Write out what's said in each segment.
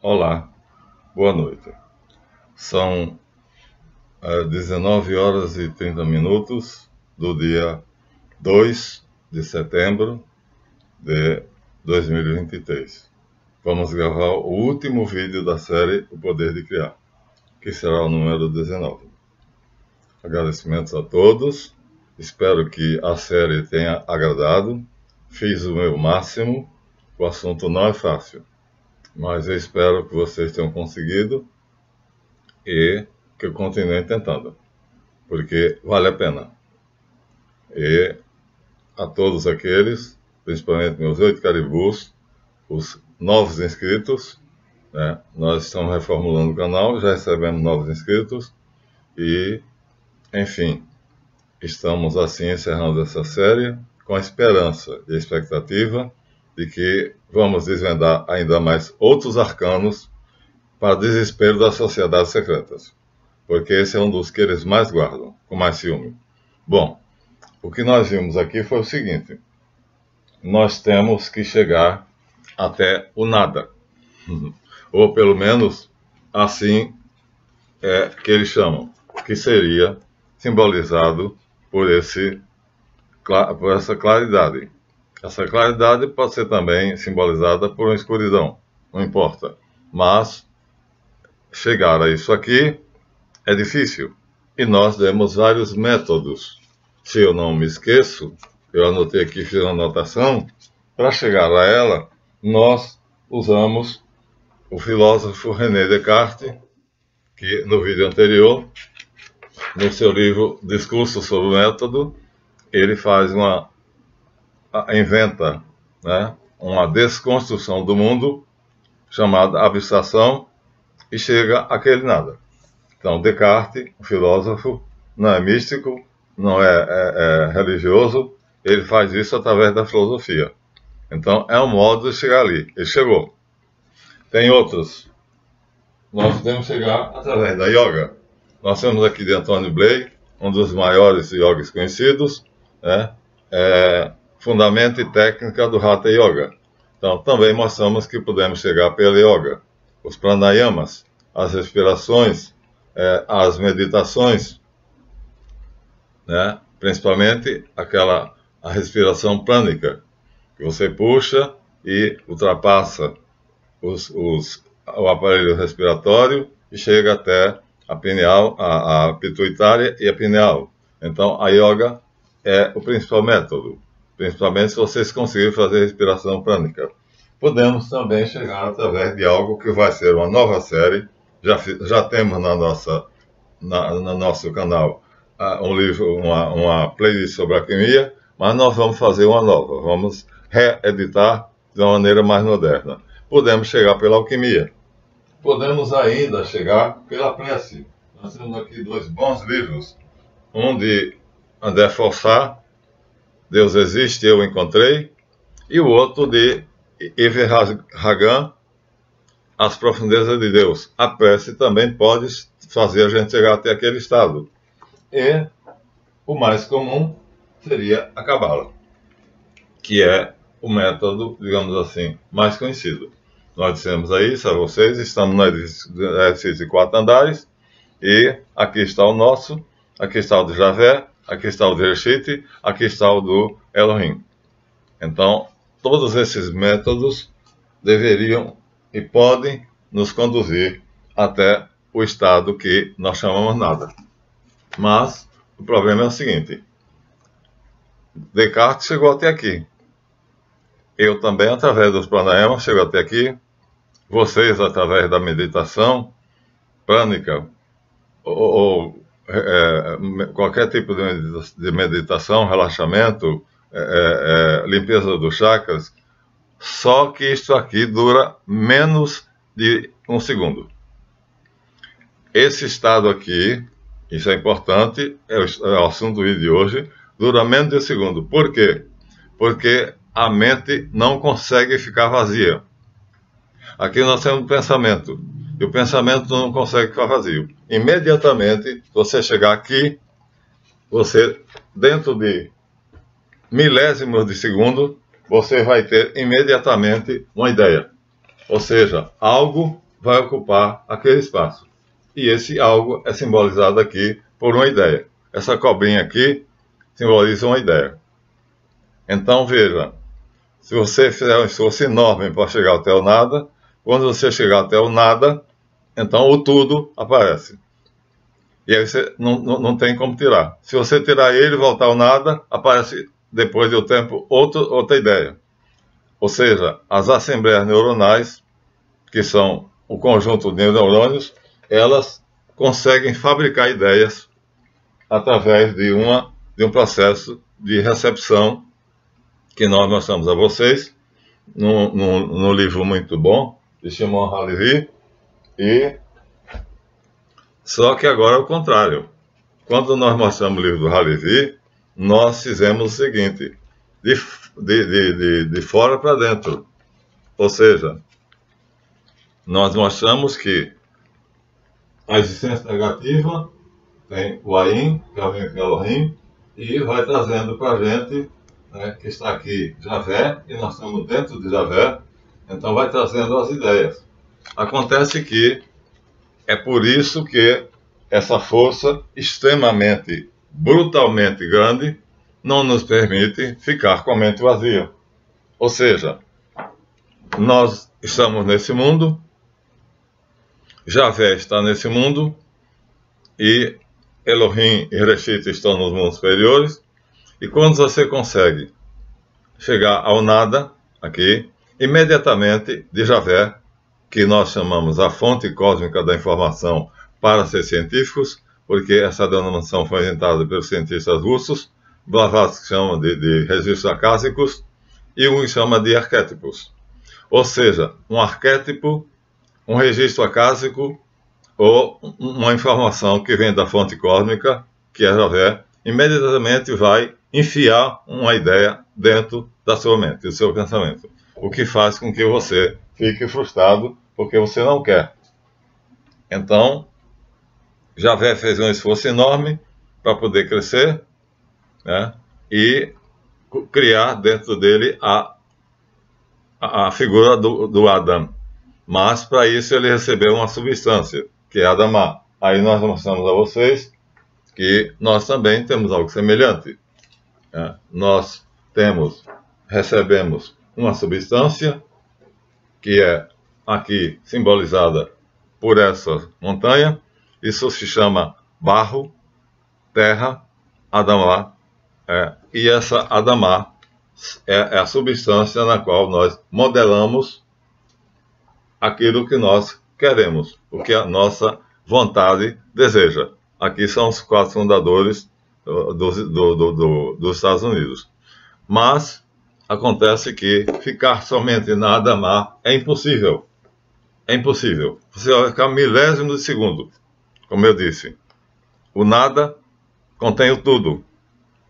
Olá, boa noite. São 19 horas e 30 minutos do dia 2 de setembro de 2023. Vamos gravar o último vídeo da série O Poder de Criar, que será o número 19. Agradecimentos a todos, espero que a série tenha agradado. Fiz o meu máximo, o assunto não é fácil, mas eu espero que vocês tenham conseguido e que eu continue tentando, porque vale a pena. E a todos aqueles, principalmente meus 8 caribus, os novos inscritos, né? Nós estamos reformulando o canal, já recebemos novos inscritos e, enfim, estamos assim encerrando essa série com a esperança e a expectativa de que vamos desvendar ainda mais outros arcanos para desespero das sociedades secretas, porque esse é um dos que eles mais guardam, com mais ciúme. Bom, o que nós vimos aqui foi o seguinte: nós temos que chegar até o nada, ou pelo menos assim é que eles chamam, que seria simbolizado por essa claridade. Essa claridade pode ser também simbolizada por uma escuridão, não importa, mas chegar a isso aqui é difícil, e nós demos vários métodos. Se eu não me esqueço, eu anotei aqui, fiz uma anotação, para chegar a ela, nós usamos o filósofo René Descartes, que no vídeo anterior, no seu livro Discurso sobre o Método, ele inventa, né, uma desconstrução do mundo, chamada abstração, e chega àquele nada. Então, Descartes, o filósofo, não é místico, não é religioso, ele faz isso através da filosofia. Então, é um modo de chegar ali. Ele chegou. Tem outros. Nós podemos chegar através da yoga. Nós temos aqui de Antônio Blay, um dos maiores yogis conhecidos, né? Fundamento e técnica do Hatha Yoga. Então, também mostramos que podemos chegar pela yoga. Os pranayamas, as respirações, as meditações, né? Principalmente a respiração prânica, que você puxa e ultrapassa o aparelho respiratório e chega até a pineal, a pituitária e a pineal. Então, a yoga é o principal método, principalmente se vocês conseguirem fazer respiração prânica. Podemos também chegar através de algo que vai ser uma nova série. Já temos no nosso canal um livro, uma playlist sobre alquimia, mas nós vamos fazer uma nova, vamos reeditar de uma maneira mais moderna. Podemos chegar pela alquimia. Podemos ainda chegar pela prece. Nós temos aqui 2 bons livros, um de André Forçat, Deus Existe, Eu Encontrei, e o outro de Everhard Hagan, As Profundezas de Deus. A prece também pode fazer a gente chegar até aquele estado. E o mais comum seria a Cabala, que é o método, digamos assim, mais conhecido. Nós dissemos aí, a vocês, estamos no edifício de 4 andares, e aqui está o nosso, aqui está o de Javé, aqui está o de Reshit, aqui está o do Elohim. Então, todos esses métodos deveriam e podem nos conduzir até o estado que nós chamamos nada. Mas o problema é o seguinte: Descartes chegou até aqui. Eu também, através dos pranayamas, chego até aqui. Vocês, através da meditação prânica ou qualquer tipo de meditação, relaxamento, limpeza dos chakras, só que isso aqui dura menos de 1 segundo. Esse estado aqui, isso é importante, é o assunto do vídeo de hoje, dura menos de 1 segundo. Por quê? Porque a mente não consegue ficar vazia. Aqui nós temos o pensamento, e o pensamento não consegue ficar vazio. Imediatamente, você chegar aqui, você, dentro de milésimos de segundo, você vai ter imediatamente uma ideia. Ou seja, algo vai ocupar aquele espaço. E esse algo é simbolizado aqui por uma ideia. Essa cobrinha aqui simboliza uma ideia. Então, veja, se você fizer um esforço enorme para chegar até o nada, quando você chegar até o nada, então o tudo aparece. E aí você não tem como tirar. Se você tirar ele e voltar ao nada, aparece, depois do tempo, outra ideia. Ou seja, as assembleias neuronais, que são o conjunto de neurônios, elas conseguem fabricar ideias através de um processo de recepção que nós mostramos a vocês num livro muito bom, de Shimon HaLevi, e só que agora é o contrário. Quando nós mostramos o livro do HaLevi, nós fizemos o seguinte, de fora para dentro. Ou seja, nós mostramos que a existência negativa tem o Ain, que é o Elohim, e vai trazendo para a gente, né, que está aqui Javé, e nós estamos dentro de Javé, então vai trazendo as ideias. Acontece que é por isso que essa força extremamente, brutalmente grande não nos permite ficar com a mente vazia. Ou seja, nós estamos nesse mundo, Javé está nesse mundo, e Elohim e Reshit estão nos mundos superiores, e quando você consegue chegar ao nada, aqui, imediatamente de Javé, que nós chamamos a fonte cósmica da informação para ser científicos, porque essa denominação foi inventada pelos cientistas russos, Blavatsky chama de registros acásicos, e um chama de arquétipos. Ou seja, um arquétipo, um registro acásico, ou uma informação que vem da fonte cósmica, que é Javé, imediatamente vai enfiar uma ideia dentro da sua mente, do seu pensamento. O que faz com que você fique frustrado, porque você não quer. Então, Javé fez um esforço enorme para poder crescer, né, e criar dentro dele a figura do Adam. Mas, para isso, ele recebeu uma substância, que é Adamá. Aí nós mostramos a vocês que nós também temos algo semelhante. Né? Nós recebemos uma substância, que é aqui simbolizada por essa montanha. Isso se chama barro, terra, Adamá. E essa Adamá é a substância na qual nós modelamos aquilo que nós queremos, o que a nossa vontade deseja. Aqui são os 4 fundadores dos Estados Unidos. Mas acontece que ficar somente na Adamá é impossível. É impossível. Você vai ficar milésimo de segundo. Como eu disse, o nada contém o tudo.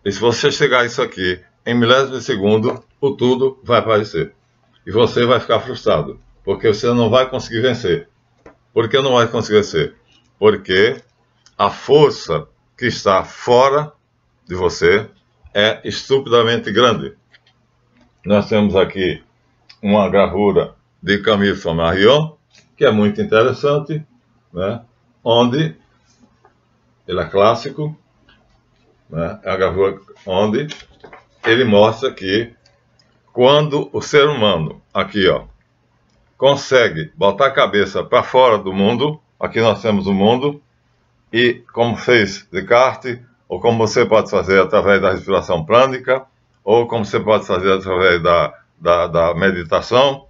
E se você chegar a isso aqui em milésimo de segundo, o tudo vai aparecer. E você vai ficar frustrado, porque você não vai conseguir vencer. Por que não vai conseguir vencer? Porque a força que está fora de você é estupidamente grande. Nós temos aqui uma gravura de Camille Flammarion, que é muito interessante, né? Onde ele é clássico, né? É a gravura onde ele mostra que quando o ser humano, aqui ó, consegue botar a cabeça para fora do mundo, aqui nós temos o mundo, e como fez Descartes, ou como você pode fazer através da respiração prânica, ou como você pode fazer através da meditação,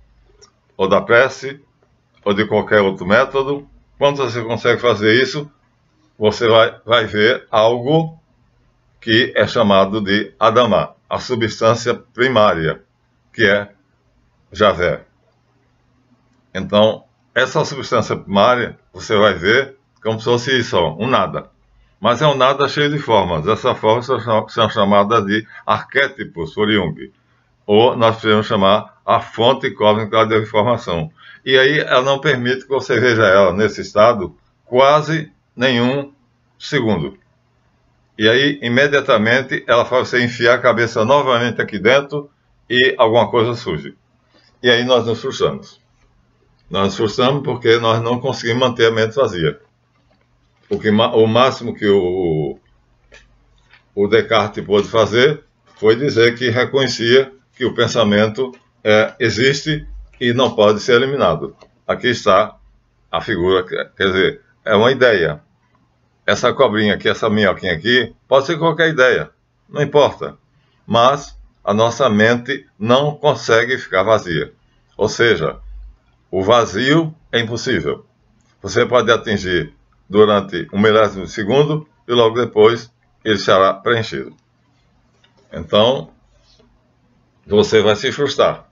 ou da prece, ou de qualquer outro método, quando você consegue fazer isso, você vai ver algo que é chamado de Adamá, a substância primária, que é Javé. Então, essa substância primária, você vai ver como se fosse isso, um nada. Mas é um nada cheio de formas. Essas formas são chamadas de arquétipos por Jung. Ou nós podemos chamar a fonte cósmica da informação. E aí ela não permite que você veja ela nesse estado quase nenhum segundo. E aí, imediatamente, ela faz você enfiar a cabeça novamente aqui dentro e alguma coisa surge. E aí nós nos frustramos. Nós nos frustramos porque nós não conseguimos manter a mente vazia. O máximo que o Descartes pôde fazer foi dizer que reconhecia que o pensamento existe e não pode ser eliminado. Aqui está a figura, quer dizer, é uma ideia. Essa cobrinha aqui, essa minhoquinha aqui, pode ser qualquer ideia, não importa. Mas a nossa mente não consegue ficar vazia. Ou seja, o vazio é impossível. Você pode atingir durante 1/1000 de segundo e logo depois ele será preenchido. Então, você vai se frustrar.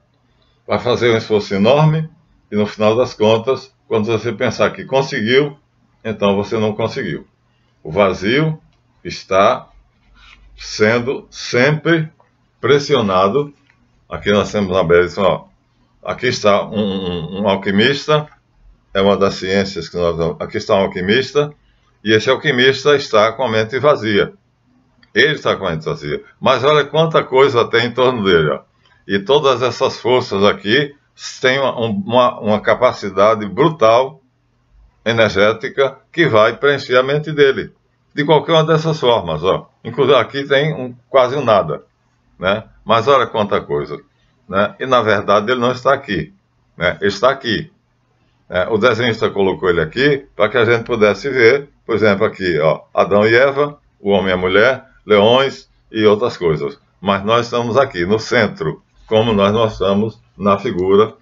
Vai fazer um esforço enorme e no final das contas, quando você pensar que conseguiu, então você não conseguiu. O vazio está sendo sempre pressionado. Aqui nós temos na Bélgica, ó. Aqui está um alquimista, é uma das ciências que nós... Aqui está um alquimista, e esse alquimista está com a mente vazia. Ele está com a mente vazia. Mas olha quanta coisa tem em torno dele, ó. E todas essas forças aqui têm uma capacidade brutal, energética, que vai preencher a mente dele. De qualquer uma dessas formas, ó. Inclusive aqui tem quase um nada, né? Mas olha quanta coisa, né? E na verdade ele não está aqui, né? Ele está aqui. O desenhista colocou ele aqui para que a gente pudesse ver, por exemplo, aqui, ó, Adão e Eva, o homem e a mulher, leões e outras coisas. Mas nós estamos aqui no centro, como nós mostramos na figura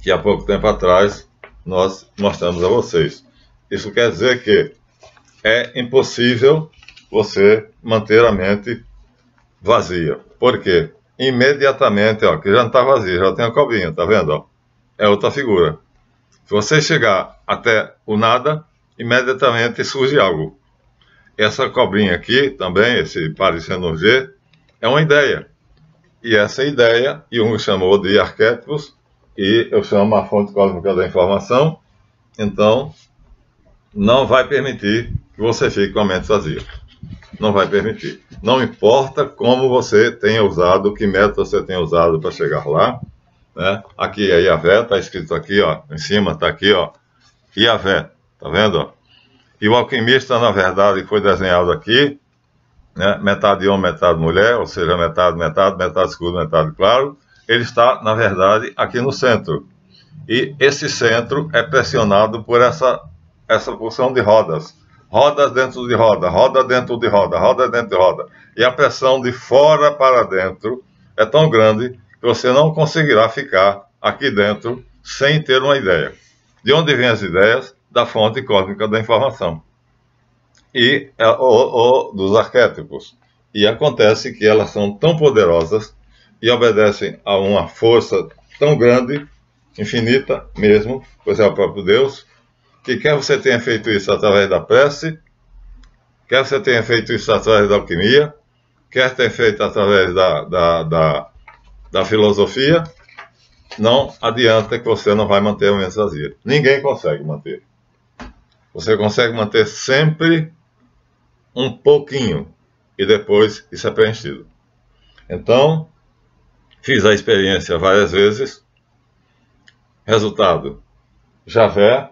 que há pouco tempo atrás nós mostramos a vocês. Isso quer dizer que é impossível você manter a mente vazia. Por quê? Imediatamente, ó, que já não está vazia, já tem a cobrinha, tá vendo? Ó? É outra figura. Se você chegar até o nada, imediatamente surge algo. Essa cobrinha aqui, também, esse parecendo um G, é uma ideia. E essa ideia, Jung chamou de arquétipos, e eu chamo a fonte cósmica da informação, então não vai permitir que você fique com a mente vazia. Não vai permitir. Não importa como você tenha usado, que método você tenha usado para chegar lá, né? Aqui é Yahvé, está escrito aqui, ó, em cima está aqui, ó, Yahvé, tá vendo? Ó? E o alquimista, na verdade, foi desenhado aqui, né? Metade homem, metade mulher, ou seja, metade escuro, metade claro. Ele está, na verdade, aqui no centro. E esse centro é pressionado por essa porção de rodas. Rodas dentro de roda, roda dentro de roda, roda dentro de roda. E a pressão de fora para dentro é tão grande que você não conseguirá ficar aqui dentro sem ter uma ideia. De onde vêm as ideias? Da fonte cósmica da informação. E dos arquétipos. E acontece que elas são tão poderosas e obedecem a uma força tão grande, infinita mesmo, pois é o próprio Deus, que quer você tenha feito isso através da prece, quer você tenha feito isso através da alquimia, quer ter feito através da filosofia, não adianta que você não vai manter a mente vazia. Ninguém consegue manter. Você consegue manter sempre um pouquinho e depois isso é preenchido. Então, fiz a experiência várias vezes. Resultado, Yahvé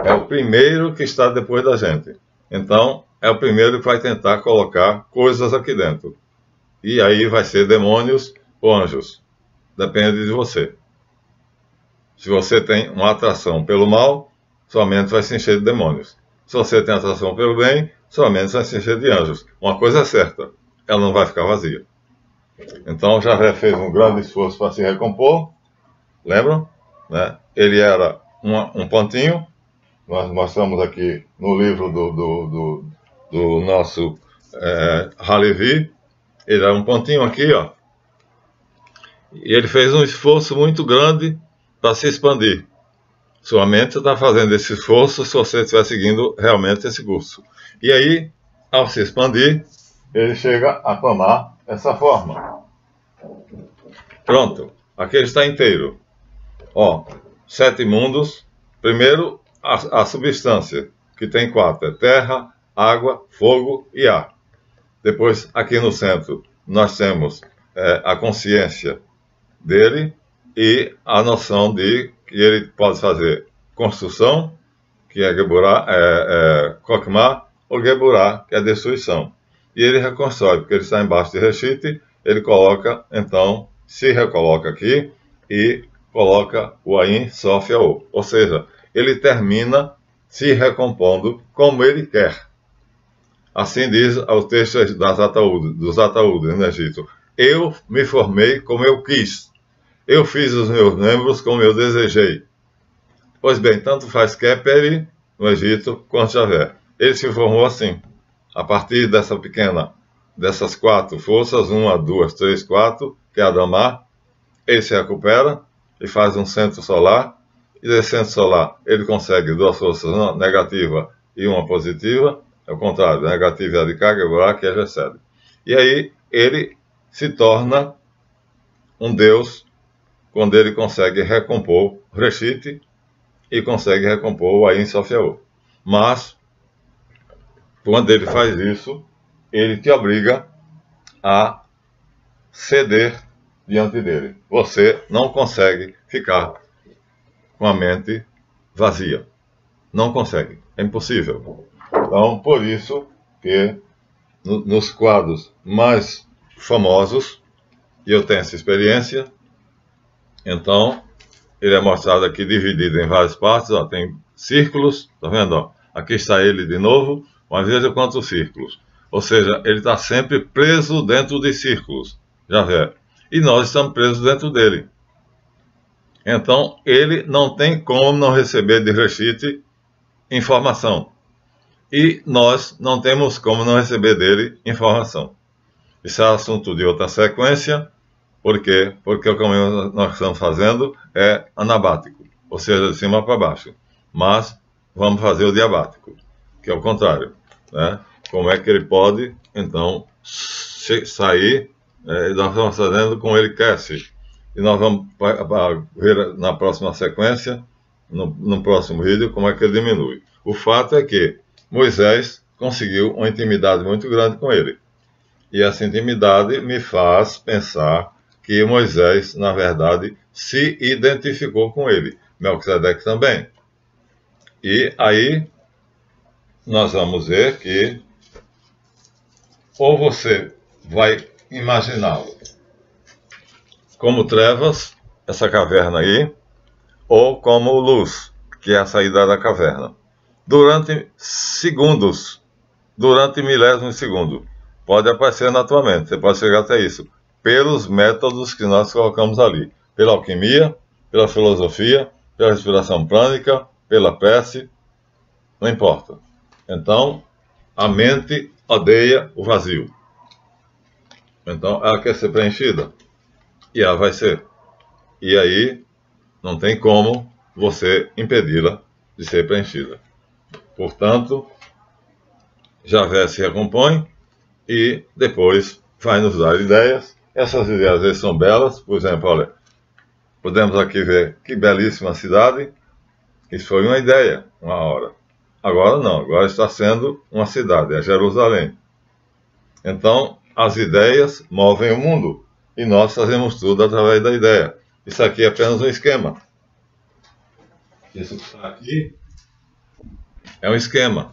é o primeiro que está depois da gente. Então, é o primeiro que vai tentar colocar coisas aqui dentro. E aí vai ser demônios ou anjos. Depende de você. Se você tem uma atração pelo mal, sua mente vai se encher de demônios. Se você tem atração pelo bem, sua mente vai se encher de anjos. Uma coisa é certa, ela não vai ficar vazia. Então, Yahvé fez um grande esforço para se recompor. Lembram? Né? Ele era um pontinho. Nós mostramos aqui no livro do nosso Halevi. Ele era um pontinho aqui, ó. E ele fez um esforço muito grande para se expandir. Sua mente está fazendo esse esforço se você estiver seguindo realmente esse curso. E aí, ao se expandir, ele chega a tomar essa forma. Pronto. Aqui ele está inteiro. Ó, 7 mundos. Primeiro, a substância, que tem 4. É terra, água, fogo e ar. Depois, aqui no centro, nós temos a consciência dele, e a noção de que ele pode fazer construção, que é Geburah, Kokmah, ou Geburah, que é destruição. E ele reconstrói, porque ele está embaixo de Reshit, ele coloca, então, se recoloca aqui e coloca o Ain Sof Yaor. Ou seja, ele termina se recompondo como ele quer. Assim diz o texto dos ataúdes no Egito. Eu me formei como eu quis. Eu fiz os meus membros como eu desejei. Pois bem, tanto faz Keperi no Egito quanto Javé. Ele se formou assim. A partir dessas 4 forças, 1, 2, 3, 4, que é Adamá, ele se recupera e faz um centro solar. E desse centro solar ele consegue 2 forças, uma negativa e uma positiva. É o contrário, a negativa é a de cá, que é recebe. E aí ele se torna um Deus quando ele consegue recompor Reshit e consegue recompor o Ain Sof Yaor. Mas, quando ele faz isso, ele te obriga a ceder diante dele. Você não consegue ficar com a mente vazia. Não consegue. É impossível. Então, por isso que nos quadros mais famosos, e eu tenho essa experiência, então, ele é mostrado aqui dividido em várias partes, ó, tem círculos, tá vendo? Ó? Aqui está ele de novo, mas veja quantos círculos. Ou seja, ele está sempre preso dentro de círculos, Javé. E nós estamos presos dentro dele. Então, ele não tem como não receber de Reshit informação. E nós não temos como não receber dele informação. Isso é assunto de outra sequência. Por quê? Porque o caminho que nós estamos fazendo é anabático, ou seja, de cima para baixo. Mas vamos fazer o diabático, que é o contrário. Né? Como é que ele pode, então, sair, e nós estamos fazendo como ele quer ser. E nós vamos ver na próxima sequência, no próximo vídeo, como é que ele diminui. O fato é que Moisés conseguiu uma intimidade muito grande com ele. E essa intimidade me faz pensar que Moisés, na verdade, se identificou com ele. Melquisedeque também. E aí, nós vamos ver que ou você vai imaginá-lo como trevas, essa caverna aí, ou como luz, que é a saída da caverna. Durante segundos, durante milésimos de segundo, pode aparecer na tua mente, você pode chegar até isso, pelos métodos que nós colocamos ali, pela alquimia, pela filosofia, pela respiração prânica, pela prece, não importa. Então, a mente odeia o vazio. Então, ela quer ser preenchida, e ela vai ser. E aí, não tem como você impedi-la de ser preenchida. Portanto, Javé se recompõe e depois vai nos dar ideias. Essas ideias às vezes são belas. Por exemplo, olha, podemos aqui ver que belíssima cidade. Isso foi uma ideia, uma hora. Agora não, agora está sendo uma cidade, é Jerusalém. Então, as ideias movem o mundo e nós fazemos tudo através da ideia. Isso aqui é apenas um esquema. Isso que está aqui é um esquema.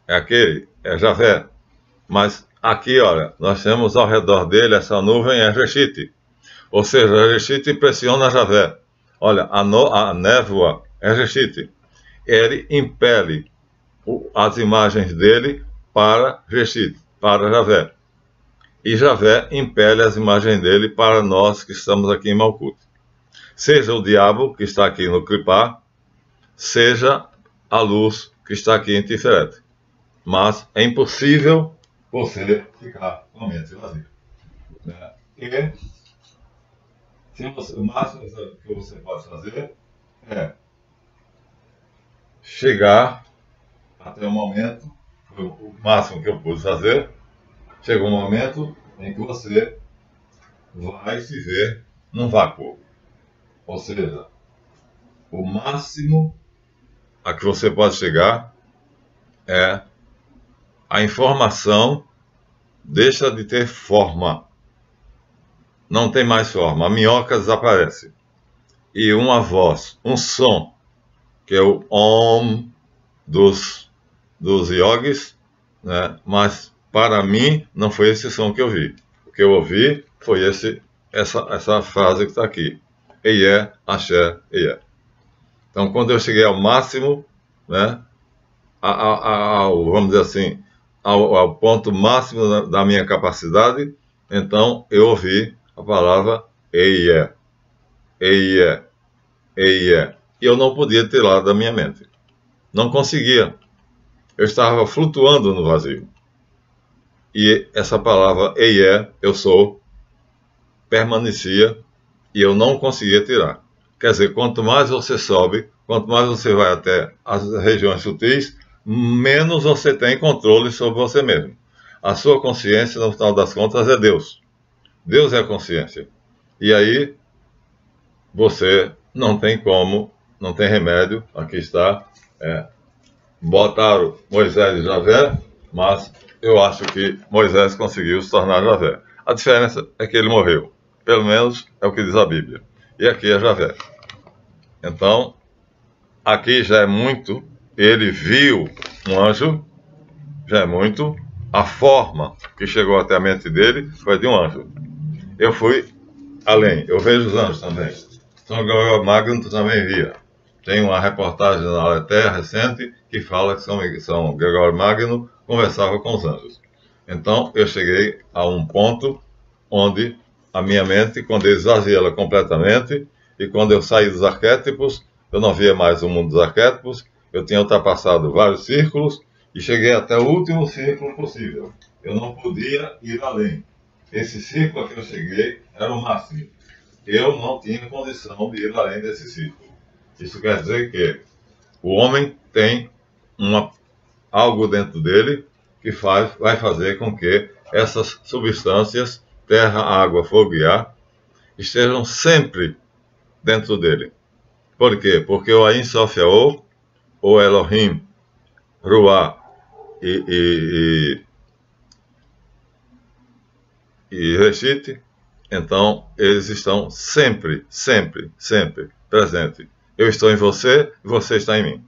É aquele, é Javé. Mas aqui, olha, nós temos ao redor dele essa nuvem é Reshit. Ou seja, Reshit pressiona Javé. Olha, a névoa é Reshit. Ele impele as imagens dele para Reshit, para Javé. E Javé impele as imagens dele para nós que estamos aqui em Malkut. Seja o diabo que está aqui no Kripá, seja a luz que está aqui em Tiferet. Mas é impossível você ficar com a mente vazia. E o máximo que você pode fazer é chegar até o momento, o máximo que eu pude fazer, chega um momento em que você vai se ver num vácuo. Ou seja, o máximo a que você pode chegar é a informação deixa de ter forma. Não tem mais forma. A minhoca desaparece. e uma voz, um som, que é o Om dos yogis, né? Mas para mim não foi esse som que eu vi. O que eu ouvi foi essa frase que está aqui. Eyé, Axé, Eyé. Então, quando eu cheguei ao máximo, né, vamos dizer assim, ao ponto máximo da minha capacidade, então eu ouvi a palavra Eyé, Eyé, Eyé. E eu não podia tirar da minha mente. Não conseguia. Eu estava flutuando no vazio. E essa palavra Eyé, eu sou, permanecia e eu não conseguia tirar. Quer dizer, quanto mais você sobe, quanto mais você vai até as regiões sutis, menos você tem controle sobre você mesmo. A sua consciência, no final das contas, é Deus. Deus é a consciência. E aí, você não tem como, não tem remédio, aqui está, botaram Moisés e Javé, mas eu acho que Moisés conseguiu se tornar Javé. A diferença é que ele morreu. Pelo menos é o que diz a Bíblia. E aqui é Javé. Então, aqui já é muito. Ele viu um anjo, já é muito. A forma que chegou até a mente dele foi de um anjo. Eu fui além. Eu vejo os anjos também. São Gregório Magno também via. Tem uma reportagem na Aletheia recente que fala que São Gregório Magno conversava com os anjos. Então, eu cheguei a um ponto onde a minha mente, quando eu esvaziei ela completamente, e quando eu saí dos arquétipos, eu não via mais o mundo dos arquétipos, eu tinha ultrapassado vários círculos e cheguei até o último círculo possível. Eu não podia ir além. Esse círculo a que eu cheguei era o máximo. Eu não tinha condição de ir além desse círculo. Isso quer dizer que o homem tem algo dentro dele que vai fazer com que essas substâncias, terra, água, fogo e ar, estejam sempre dentro dele. Por quê? Porque o Ain Sof Yaor, o Elohim, Ruá e Reshit, então eles estão sempre, sempre, sempre presentes. Eu estou em você e você está em mim.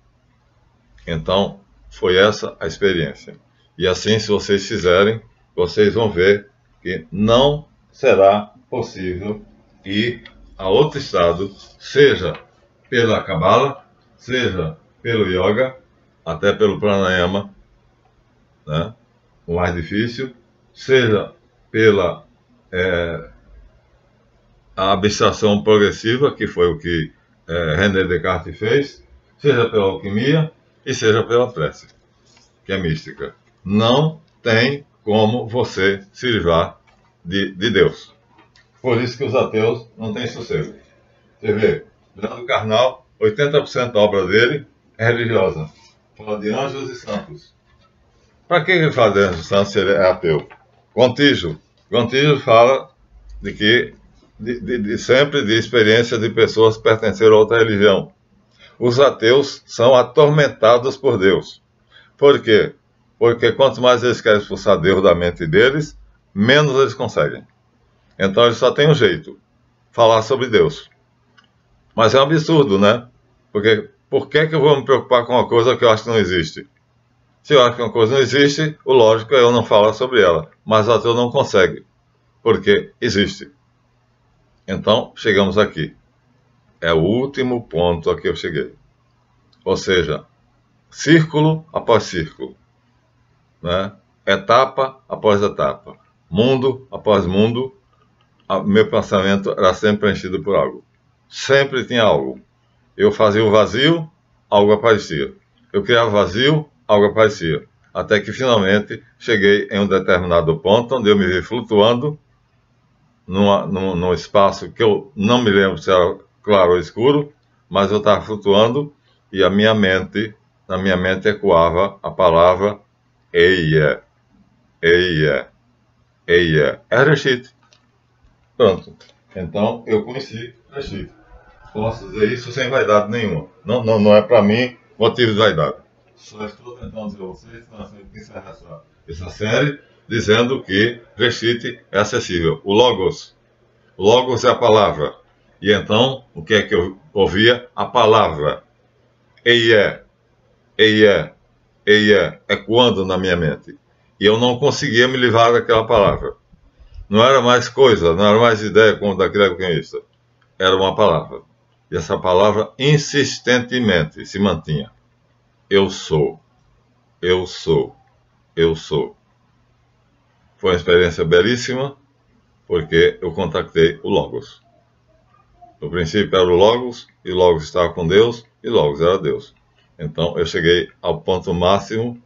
Então, foi essa a experiência. E assim, se vocês fizerem, vocês vão ver que não será possível ir a outro estado, seja pela Kabbalah, seja pelo Yoga, até pelo Pranayama, né, o mais difícil, seja pela a abstração progressiva, que foi o que René Descartes fez, seja pela alquimia e seja pela prece, que é mística. Não tem como você se livrar de Deus. Por isso que os ateus não têm sossego. Você vê, Leandro Carnal, 80% da obra dele é religiosa. Fala de anjos e santos. Para que ele fala de anjos e santos se ele é ateu? Gontijo fala de que sempre de experiência de pessoas que pertenceram a outra religião. Os ateus são atormentados por Deus. Por quê? Porque quanto mais eles querem expulsar Deus da mente deles, menos eles conseguem. Então eles só têm um jeito, falar sobre Deus. Mas é um absurdo, né? Porque por que eu vou me preocupar com uma coisa que eu acho que não existe? Se eu acho que uma coisa não existe, o lógico é eu não falar sobre ela. Mas o ateu não consegue, porque existe. Então, chegamos aqui. É o último ponto a que eu cheguei. Ou seja, círculo após círculo, né? Etapa após etapa, mundo após mundo, meu pensamento era sempre preenchido por algo. Sempre tinha algo. Eu fazia o vazio, algo aparecia. Eu criava vazio, algo aparecia. Até que finalmente cheguei em um determinado ponto onde eu me vi flutuando num espaço que eu não me lembro se era claro ou escuro, mas eu estava flutuando e na minha mente ecoava a palavra Eyé, Eyé, Eyé. É Reshit. Pronto. Então eu conheci Reshit. Posso dizer isso sem vaidade nenhuma. Não é para mim motivo de vaidade. Só estou tentando dizer a vocês que nós temos que encerrar essa série dizendo que Reshit é acessível. O Logos é a palavra. E então, o que é que eu ouvia? A palavra Eie, Eie, Eie, ecoando na minha mente. E eu não conseguia me livrar daquela palavra. Não era mais coisa, não era mais ideia como daquele alquimista. Era uma palavra. E essa palavra insistentemente se mantinha. Eu sou, eu sou, eu sou. Foi uma experiência belíssima, porque eu contactei o Logos. No princípio era o Logos, e Logos estava com Deus, e Logos era Deus. Então eu cheguei ao ponto máximo,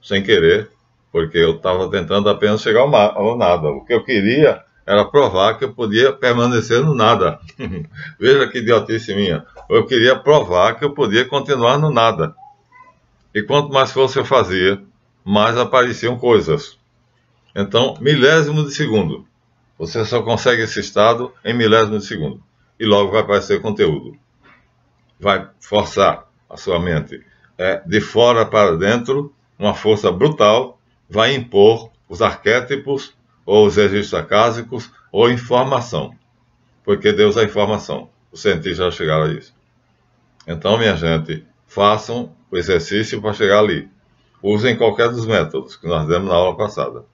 sem querer, porque eu estava tentando apenas chegar ao nada. O que eu queria era provar que eu podia permanecer no nada. Veja que idiotice minha. Eu queria provar que eu podia continuar no nada. E quanto mais força eu fazia, mais apareciam coisas. Então, milésimo de segundo. Você só consegue esse estado em milésimo de segundo. E logo vai aparecer conteúdo. Vai forçar a sua mente. De fora para dentro, uma força brutal vai impor os arquétipos, ou os registros acásicos, ou informação. Porque Deus é informação. Os cientistas já chegaram a isso. Então, minha gente, façam o exercício para chegar ali. Usem qualquer dos métodos que nós demos na aula passada.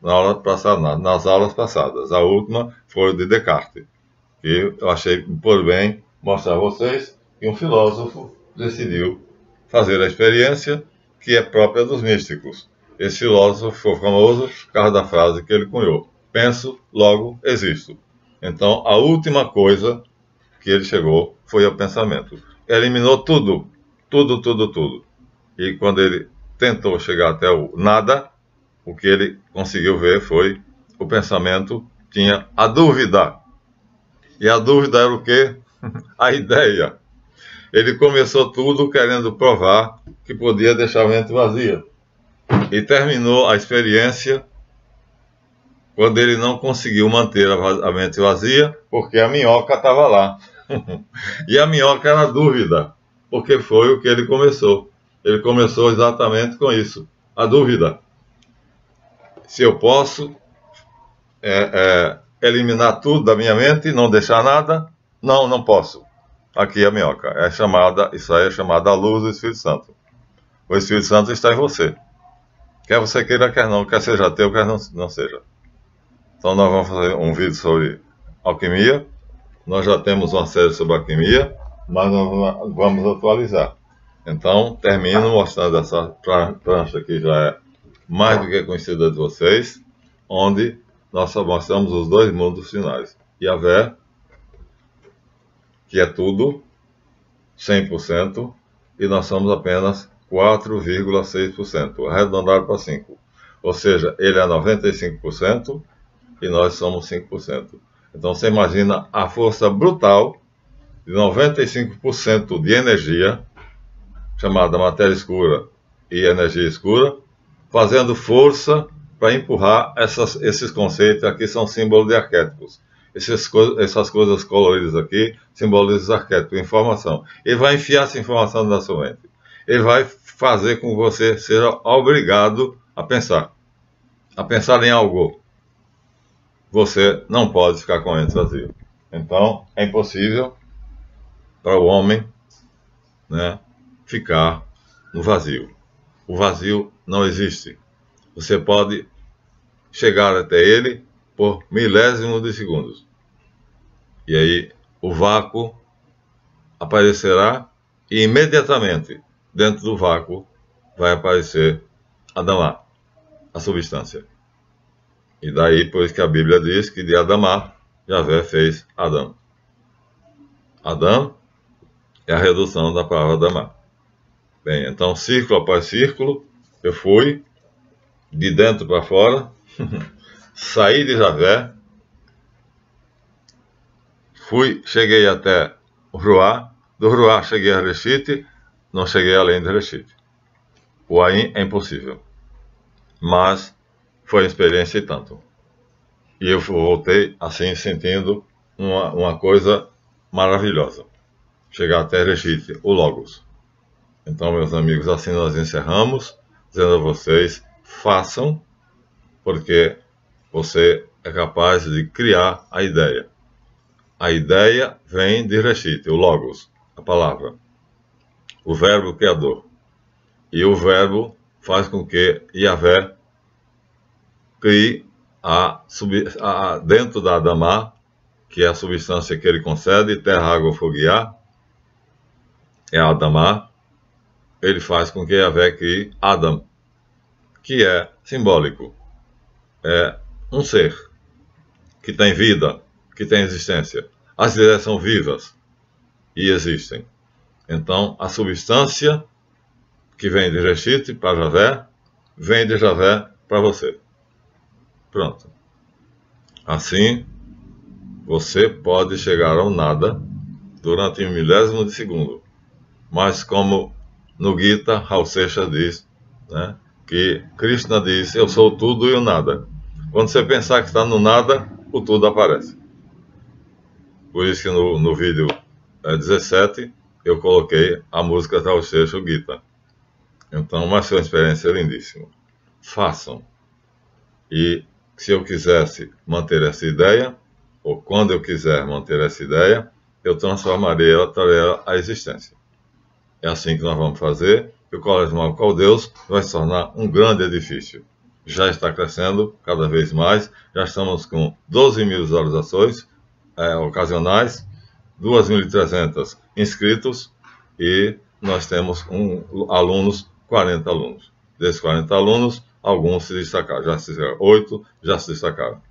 Nas aulas passadas. A última foi o de Descartes, que eu achei por bem mostrar a vocês que um filósofo decidiu fazer a experiência que é própria dos místicos. Esse filósofo foi famoso por causa da frase que ele cunhou: penso, logo existo. Então, a última coisa que ele chegou foi ao pensamento. Eliminou tudo. E quando ele tentou chegar até o nada, o que ele conseguiu ver foi o pensamento tinha a dúvida. E a dúvida era o quê? A ideia. Ele começou tudo querendo provar que podia deixar a mente vazia. E terminou a experiência quando ele não conseguiu manter a mente vazia, porque a minhoca estava lá. E a minhoca era a dúvida, porque foi o que ele começou. Ele começou exatamente com isso, a dúvida. Se eu posso eliminar tudo da minha mente, não deixar nada, não posso. Aqui a minhoca. Isso aí é chamada a luz do Espírito Santo. O Espírito Santo está em você. Quer você queira, quer não, quer seja teu, quer não seja. Então nós vamos fazer um vídeo sobre alquimia. Nós já temos uma série sobre alquimia, mas nós vamos atualizar. Então, termino mostrando essa prancha que já é mais do que conhecida de vocês, onde nós só mostramos os dois mundos finais. Yahvé, que é tudo, 100%, e nós somos apenas 4,6%, arredondado para 5%. Ou seja, ele é 95% e nós somos 5%. Então você imagina a força brutal de 95% de energia, chamada matéria escura e energia escura, fazendo força para empurrar esses conceitos aqui, são símbolos de arquétipos. Essas coisas coloridas aqui simbolizam os arquétipos, informação. Ele vai enfiar essa informação na sua mente. Ele vai fazer com que você seja obrigado a pensar em algo. Você não pode ficar com a mente vazia. Então, é impossível para o homem, né, ficar no vazio. O vazio não existe. Você pode chegar até ele por milésimos de segundos. E aí o vácuo aparecerá e imediatamente dentro do vácuo vai aparecer Adamá, a substância. E daí, pois que a Bíblia diz que de Adamá, Yahvé fez Adão. Adão é a redução da palavra Adamá. Bem, então, círculo após círculo, eu fui de dentro para fora, saí de Yahvé, cheguei até o Ruá, do Ruá cheguei a Reshit, não cheguei além de Reshit. O Ain é impossível, mas foi uma experiência e tanto. E eu voltei assim, sentindo uma coisa maravilhosa. Chegar até Reshit, o Logos. Então, meus amigos, assim nós encerramos, dizendo a vocês, façam, porque você é capaz de criar a ideia. A ideia vem de Reshit, o Logos, a palavra, o verbo criador. E o verbo faz com que Yahvé crie dentro da Adamá, que é a substância que ele concede, terra, água, fogo e ar, é a Adamá, ele faz com que Yahvé crie Adam, que é simbólico, é um ser que tem vida, que tem existência. As ideias são vivas e existem. Então, a substância que vem de Reshit para Javé, vem de Javé para você. Pronto. Assim, você pode chegar ao nada durante um milésimo de segundo. Mas como no Gita, Raul Seixas diz, né, que Krishna diz, eu sou tudo e o nada. Quando você pensar que está no nada, o tudo aparece. Por isso que no vídeo 17 eu coloquei a música Raul Seixas, o Gita. Então, mas foi uma experiência lindíssima. Façam. E se eu quisesse manter essa ideia, ou quando eu quiser manter essa ideia, eu transformarei ela, trarei ela à existência. É assim que nós vamos fazer, e o Colégio Mágico Caldeus vai se tornar um grande edifício. Já está crescendo cada vez mais, já estamos com 12 mil visualizações ocasionais, 2.300 inscritos, e nós temos alunos, 40 alunos. Desses 40 alunos, alguns se destacaram, 8 já se destacaram.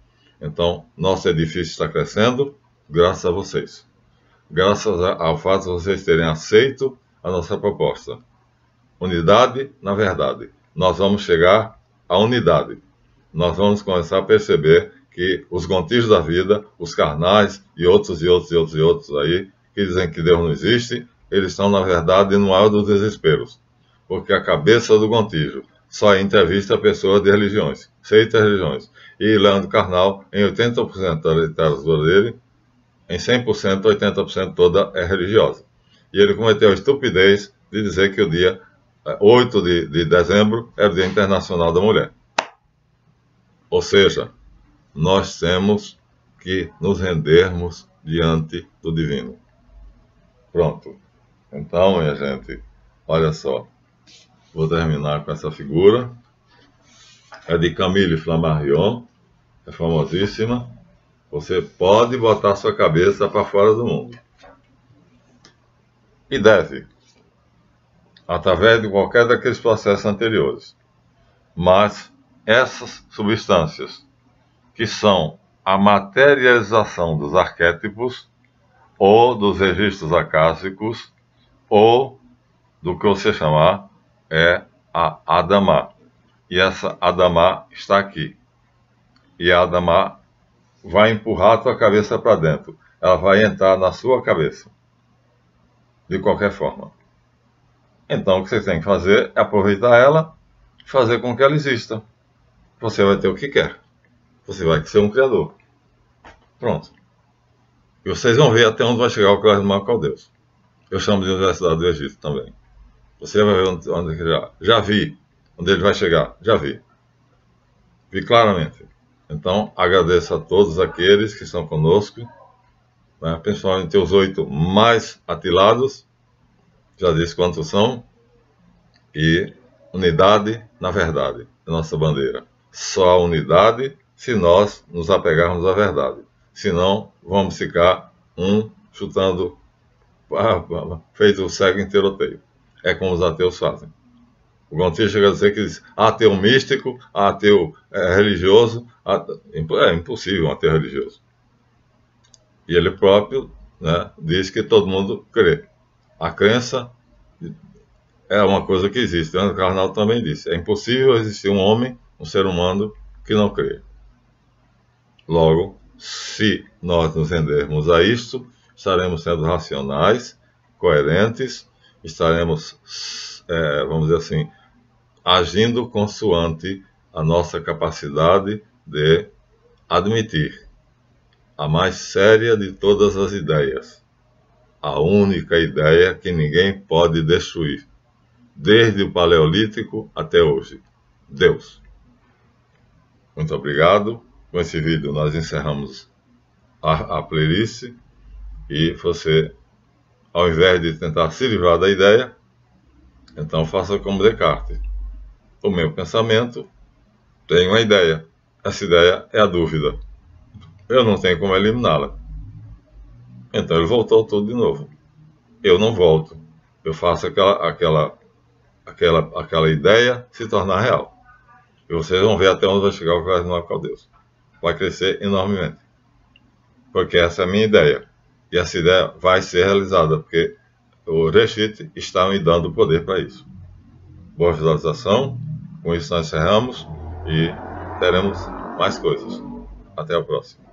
Então, nosso edifício está crescendo graças a vocês. Graças ao fato de vocês terem aceito a nossa proposta. Unidade na verdade. Nós vamos chegar à unidade. Nós vamos começar a perceber que os gontijos da vida, os carnais e outros aí, que dizem que Deus não existe, eles estão, na verdade, no maior dos desesperos. Porque a cabeça do gontijo só entrevista pessoas de religiões, 6 religiões. E Leandro Carnal, em 80% da literatura dele, em 100%, 80% toda é religiosa. E ele cometeu a estupidez de dizer que o dia 8 de dezembro era o Dia Internacional da Mulher. Ou seja, nós temos que nos rendermos diante do divino. Pronto. Então, minha gente, olha só. Vou terminar com essa figura. É de Camille Flammarion, é famosíssima. Você pode botar sua cabeça para fora do mundo. E deve, através de qualquer daqueles processos anteriores. Mas essas substâncias, que são a materialização dos arquétipos, ou dos registros acásicos, ou do que você chamar, é a Adamá. E essa Adamá está aqui. E a Adamá vai empurrar a tua cabeça para dentro. Ela vai entrar na sua cabeça. De qualquer forma. Então, o que você tem que fazer é aproveitar ela e fazer com que ela exista. Você vai ter o que quer. Você vai ser um criador. Pronto. E vocês vão ver até onde vai chegar o Colégio Mágico Caldeus. Eu chamo de Universidade do Egito também. Você vai ver onde ele já vi. Onde ele vai chegar. Já vi. Vi claramente. Então, agradeço a todos aqueles que estão conosco, né, principalmente os 8 mais atilados, já disse quantos são, e unidade na verdade, é nossa bandeira. Só a unidade se nós nos apegarmos à verdade. Senão, vamos ficar chutando, feito o cego em tiroteio. É como os ateus fazem. O Gontijo chega a dizer que diz ateu místico, ateu religioso. É impossível um ateu religioso. E ele próprio, né, diz que todo mundo crê. A crença é uma coisa que existe. O Carnal também disse. É impossível existir um homem, um ser humano, que não crê. Logo, se nós nos rendermos a isto, estaremos sendo racionais, coerentes, estaremos, vamos dizer assim, agindo consoante a nossa capacidade de admitir a mais séria de todas as ideias, a única ideia que ninguém pode destruir, desde o Paleolítico até hoje, Deus. Muito obrigado. Com esse vídeo nós encerramos a playlist E você, ao invés de tentar se livrar da ideia, então faça como Descartes. O meu pensamento tem uma ideia. Essa ideia é a dúvida. Eu não tenho como eliminá-la. Então ele voltou tudo de novo. Eu não volto. Eu faço aquela ideia se tornar real. E vocês vão ver até onde vai chegar o Cardinal Caldeus. Vai crescer enormemente. Porque essa é a minha ideia. E essa ideia vai ser realizada, porque o Reshit está me dando poder para isso. Boa visualização. Com isso nós encerramos e teremos mais coisas. Até a próxima.